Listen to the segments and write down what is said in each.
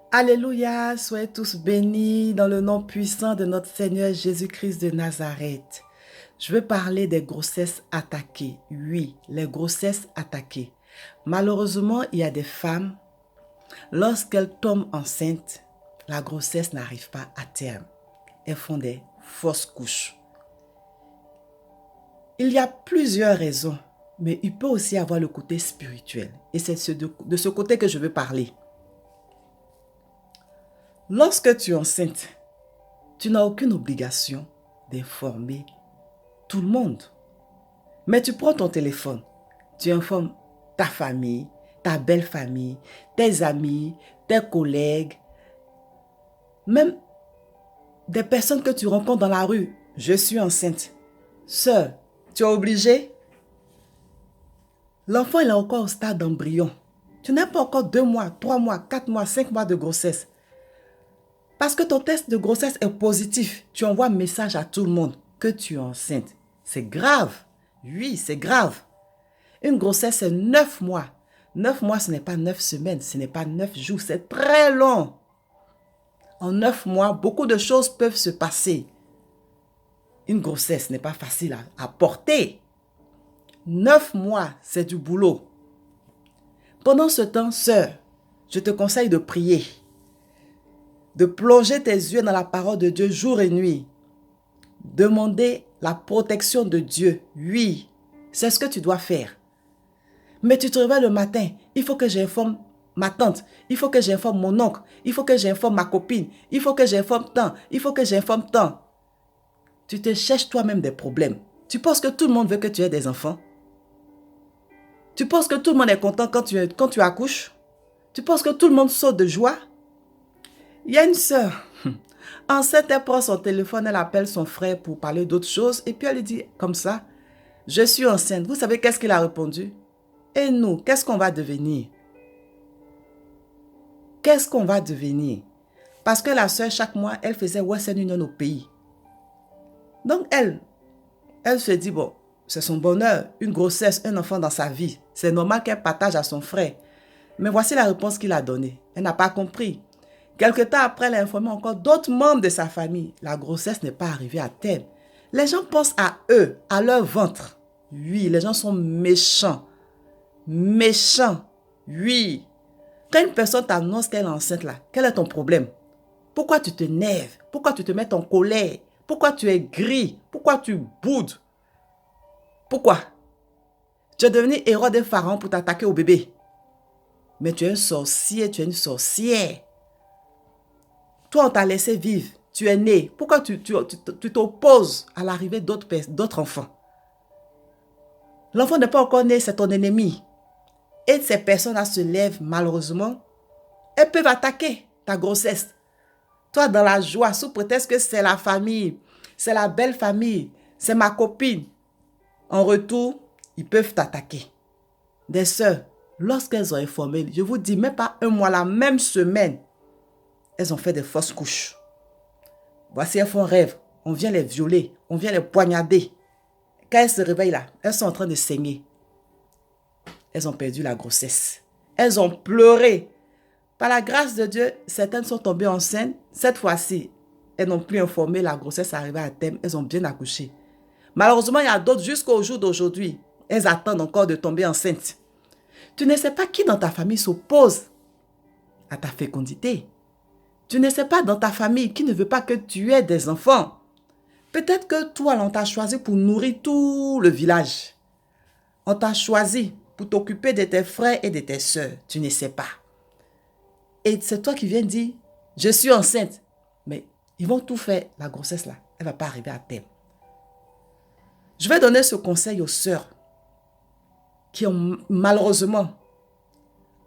Alléluia, soyez tous bénis dans le nom puissant de notre Seigneur Jésus-Christ de Nazareth. Je veux parler des grossesses attaquées. Oui, les grossesses attaquées. Malheureusement, il y a des femmes, lorsqu'elles tombent enceintes, la grossesse n'arrive pas à terme. Elles font des fausses couches. Il y a plusieurs raisons, mais il peut aussi avoir le côté spirituel. Et c'est de ce côté que je veux parler. Lorsque tu es enceinte, tu n'as aucune obligation d'informer tout le monde. Mais tu prends ton téléphone, tu informes ta famille, ta belle famille, tes amis, tes collègues, même des personnes que tu rencontres dans la rue. Je suis enceinte. Sœur, tu es obligée? L'enfant il est encore au stade d'embryon. Tu n'as pas encore 2 mois, 3 mois, 4 mois, 5 mois de grossesse. Parce que ton test de grossesse est positif, tu envoies un message à tout le monde que tu es enceinte. C'est grave. Oui, c'est grave. Une grossesse, c'est 9 mois. 9 mois, ce n'est pas 9 semaines, ce n'est pas 9 jours, c'est très long. En 9 mois, beaucoup de choses peuvent se passer. Une grossesse n'est pas facile à porter. 9 mois, c'est du boulot. Pendant ce temps, sœur, je te conseille de prier, de plonger tes yeux dans la parole de Dieu jour et nuit. Demander la protection de Dieu. Oui, c'est ce que tu dois faire. Mais tu te réveilles le matin, il faut que j'informe ma tante, il faut que j'informe mon oncle, il faut que j'informe ma copine, il faut que j'informe tant, il faut que j'informe tant. Tu te cherches toi-même des problèmes. Tu penses que tout le monde veut que tu aies des enfants? Tu penses que tout le monde est content quand tu accouches? Tu penses que tout le monde saute de joie? Il y a une sœur. Enceinte, elle prend son téléphone, elle appelle son frère pour parler d'autres choses et puis elle lui dit comme ça, je suis enceinte. Vous savez qu'est-ce qu'il a répondu? Et nous, qu'est-ce qu'on va devenir? Qu'est-ce qu'on va devenir? Parce que la sœur, chaque mois, elle faisait Western Union au pays. Donc elle se dit, bon, c'est son bonheur, une grossesse, un enfant dans sa vie. C'est normal qu'elle partage à son frère. Mais voici la réponse qu'il a donnée. Elle n'a pas compris. Quelque temps après, elle a informé encore d'autres membres de sa famille. La grossesse n'est pas arrivée à terme. Les gens pensent à eux, à leur ventre. Oui, les gens sont méchants. Méchants. Oui. Quand une personne t'annonce qu'elle est enceinte là, quel est ton problème? Pourquoi tu te nerves? Pourquoi tu te mets en colère? Pourquoi tu es gris? Pourquoi tu boudes? Pourquoi? Tu es devenu héros des pharaons pour t'attaquer au bébé. Mais tu es un sorcier, tu es une sorcière. Toi, on t'a laissé vivre. Tu es né. Pourquoi tu t'opposes à l'arrivée d'autres enfants? L'enfant n'est pas encore né, c'est ton ennemi. Et ces personnes-là se lèvent, malheureusement. Elles peuvent attaquer ta grossesse. Toi, dans la joie, sous prétexte que c'est la famille, c'est la belle famille, c'est ma copine. En retour, ils peuvent t'attaquer. Des sœurs, lorsqu'elles ont informé, je vous dis, même pas un mois, la même semaine, elles ont fait des fausses couches. Voici, elles font rêve. On vient les violer, on vient les poignarder. Quand elles se réveillent là, elles sont en train de saigner. Elles ont perdu la grossesse. Elles ont pleuré. Par la grâce de Dieu, certaines sont tombées enceintes. Cette fois-ci, elles n'ont plus informé, la grossesse est arrivée à terme. Elles ont bien accouché. Malheureusement, il y a d'autres jusqu'au jour d'aujourd'hui. Elles attendent encore de tomber enceintes. Tu ne sais pas qui dans ta famille s'oppose à ta fécondité. Tu ne sais pas dans ta famille qui ne veut pas que tu aies des enfants. Peut-être que toi, on t'a choisi pour nourrir tout le village. On t'a choisi pour t'occuper de tes frères et de tes sœurs. Tu ne sais pas. Et c'est toi qui viens dire, je suis enceinte. Mais ils vont tout faire. La grossesse là, elle ne va pas arriver à terme. Je vais donner ce conseil aux sœurs qui ont malheureusement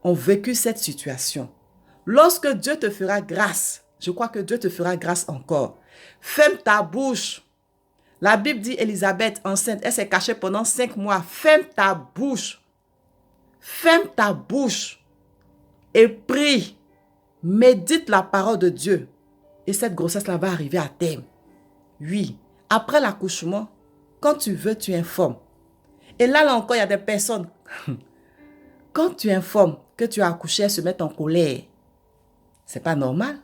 ont vécu cette situation. Lorsque Dieu te fera grâce, je crois que Dieu te fera grâce encore. Ferme ta bouche. La Bible dit Élisabeth enceinte, elle s'est cachée pendant 5 mois. Ferme ta bouche. Ferme ta bouche et prie. Médite la parole de Dieu. Et cette grossesse-là va arriver à terme. Oui, après l'accouchement, quand tu veux, tu informes. Et là encore, il y a des personnes, quand tu informes que tu as accouché, elles se mettent en colère. C'est pas normal.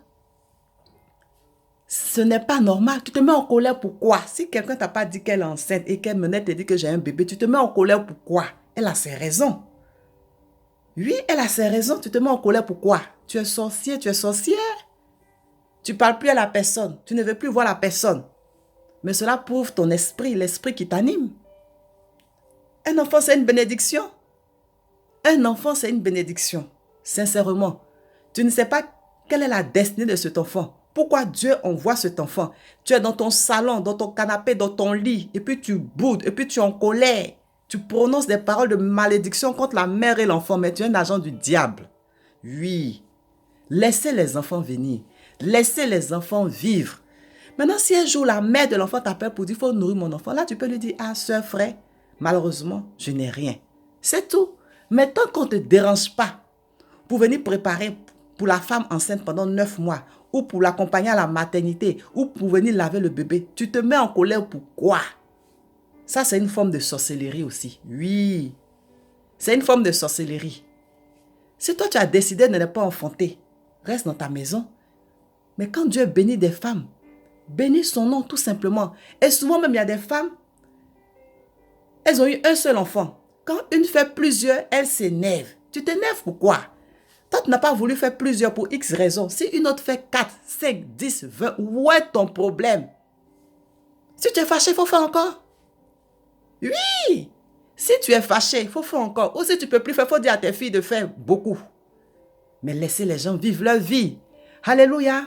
Ce n'est pas normal. Tu te mets en colère pourquoi? Si quelqu'un t'a pas dit qu'elle est enceinte et qu'elle venait te dire que j'ai un bébé, tu te mets en colère pourquoi? Elle a ses raisons. Oui, elle a ses raisons. Tu te mets en colère pourquoi? Tu es sorcier, tu es sorcière. Tu ne parles plus à la personne. Tu ne veux plus voir la personne. Mais cela prouve ton esprit, l'esprit qui t'anime. Un enfant, c'est une bénédiction. Un enfant, c'est une bénédiction. Sincèrement, tu ne sais pas quelle est la destinée de cet enfant. Pourquoi Dieu envoie cet enfant? Tu es dans ton salon, dans ton canapé, dans ton lit, et puis tu boudes, et puis tu es en colère. Tu prononces des paroles de malédiction contre la mère et l'enfant, mais tu es un agent du diable. Oui, laissez les enfants venir. Laissez les enfants vivre. Maintenant, si un jour la mère de l'enfant t'appelle pour dire, il faut nourrir mon enfant, là tu peux lui dire, ah, soeur, frère, malheureusement, je n'ai rien. C'est tout. Mais tant qu'on ne te dérange pas pour venir préparer pour la femme enceinte pendant 9 mois, ou pour l'accompagner à la maternité, ou pour venir laver le bébé, tu te mets en colère pourquoi? Ça, c'est une forme de sorcellerie aussi. Oui, c'est une forme de sorcellerie. Si toi, tu as décidé de ne pas enfanter, reste dans ta maison. Mais quand Dieu bénit des femmes, bénis son nom tout simplement. Et souvent même, il y a des femmes, elles ont eu un seul enfant. Quand une fait plusieurs, elle s'énerve. Tu t'énerves pourquoi? Toi, tu n'as pas voulu faire plusieurs pour X raisons. Si une autre fait 4, 5, 10, 20, où est ton problème? Si tu es fâché, il faut faire encore. Oui! Si tu es fâché, il faut faire encore. Ou si tu ne peux plus faire, il faut dire à tes filles de faire beaucoup. Mais laissez les gens vivre leur vie. Alléluia!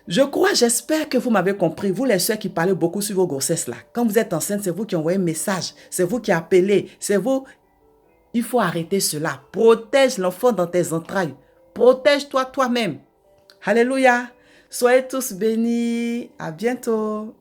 Je crois, j'espère que vous m'avez compris. Vous les soeurs qui parlez beaucoup sur vos grossesses là. Quand vous êtes enceinte, c'est vous qui envoyez un message. C'est vous qui appelez. C'est vous. Il faut arrêter cela. Protège l'enfant dans tes entrailles. Protège-toi toi-même. Alléluia. Soyez tous bénis. À bientôt.